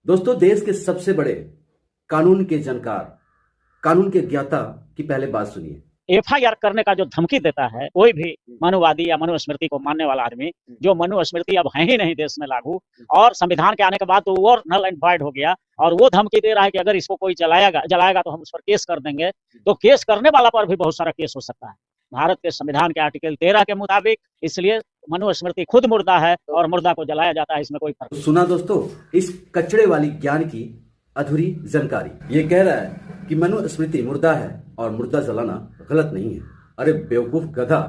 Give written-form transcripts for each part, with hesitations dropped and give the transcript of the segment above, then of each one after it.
दोस्तों, देश के सबसे बड़े कानून के जानकार, कानून के ज्ञाता की पहले बात सुनिए। एफआईआर करने का जो धमकी देता है कोई भी मनुवादी या मनुस्मृति को मानने वाला आदमी, जो मनुस्मृति अब है ही नहीं देश में लागू, और संविधान के आने के बाद तो वो नल एंड वॉइड हो गया, और वो धमकी दे रहा है कि अगर इसको कोई जलाएगा तो हम उस पर केस कर देंगे। तो केस करने वाला पर भी बहुत सारा केस हो सकता है भारत के संविधान के आर्टिकल 13 के मुताबिक। इसलिए मनुस्मृति खुद मुर्दा है और मुर्दा को जलाया जाता है, इसमें कोई फर्क। सुना दोस्तों, इस कचड़े वाली ज्ञान की अधूरी जानकारी। ये कह रहा है कि मनुस्मृति मुर्दा है और मुर्दा जलाना गलत नहीं है। अरे बेवकूफ गधा,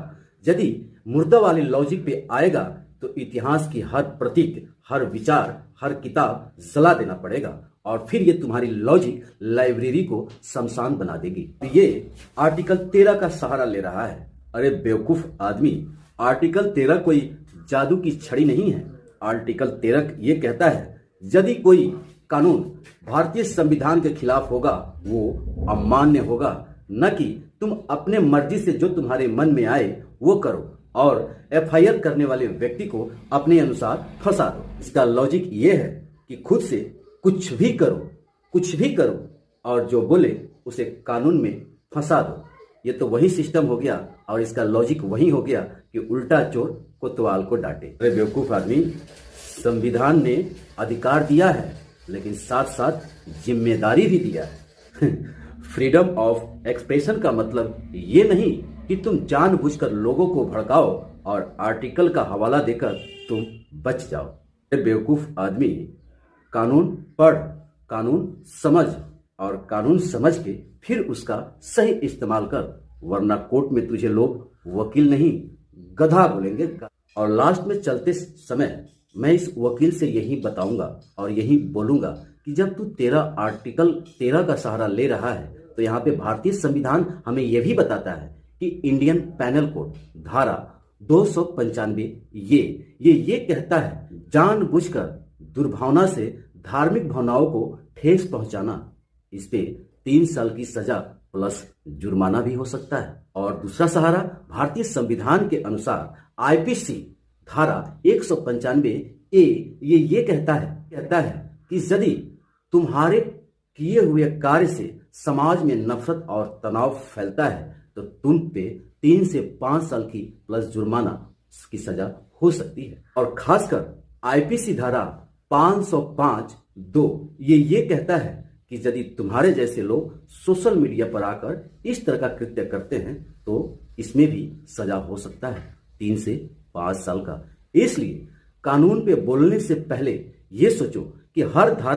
यदि मुर्दा वाले लॉजिक पे आएगा तो इतिहास की हर प्रतीक, हर विचार, हर किताब जला देना पड़ेगा और फिर ये तुम्हारी लॉजिक लाइब्रेरी को शमशान बना देगी। तो ये आर्टिकल 13 का सहारा ले रहा है। अरे बेवकूफ आदमी, आर्टिकल 13 कोई जादू की छड़ी नहीं है। आर्टिकल 13 ये कहता है यदि कोई कानून भारतीय संविधान के खिलाफ होगा वो अमान्य होगा, न कि तुम अपने मर्जी से जो तुम्हारे मन में आए वो करो और एफआईआर करने वाले व्यक्ति को अपने अनुसार फंसा दो। इसका लॉजिक ये है कि खुद से कुछ भी करो और जो बोले उसे कानून में फंसा दो। ये तो वही सिस्टम हो गया और इसका लॉजिक वही हो गया कि उल्टा चोर कोतवाल को डांटे। अरे बेवकूफ आदमी, संविधान ने अधिकार दिया है लेकिन साथ साथ जिम्मेदारी भी दिया है। फ्रीडम ऑफ एक्सप्रेशन का मतलब ये नहीं कि तुम जानबूझकर लोगों को भड़काओ और आर्टिकल का हवाला देकर तुम बच जाओ। बेवकूफ आदमी, कानून पढ़, कानून समझ और कानून समझ के फिर उसका सही इस्तेमाल कर, वरना कोर्ट में तुझे लोग वकील नहीं गधा बोलेंगे। और लास्ट में चलते समय मैं इस वकील से यही बताऊंगा और यही बोलूंगा कि जब तू आर्टिकल 13 का सहारा ले रहा है तो यहाँ पे भारतीय संविधान हमें यह भी बताता है कि इंडियन पैनल कोड धारा 295 ये कहता है जानबूझकर दुर्भावना से धार्मिक भावनाओं को ठेस पहुंचाना, इस पे 3 साल की सजा प्लस जुर्माना भी हो सकता है। और दूसरा सहारा भारतीय संविधान के अनुसार आईपीसी धारा 195 ए ये कहता है कि यदि तुम्हारे किए हुए कार्य से समाज में नफरत और तनाव फैलता है तो तुम पे 3 से 5 साल की प्लस जुर्माना की सजा हो सकती है। और खासकर आईपीसी धारा 505(2) ये कहता है कि यदि तुम्हारे जैसे लोग सोशल मीडिया पर आकर इस तरह का कृत्य करते हैं तो इसमें भी सजा हो सकता है 3 से 5 साल का। इसलिए कानून पे बोलने से पहले ये सोचो कि हर धारा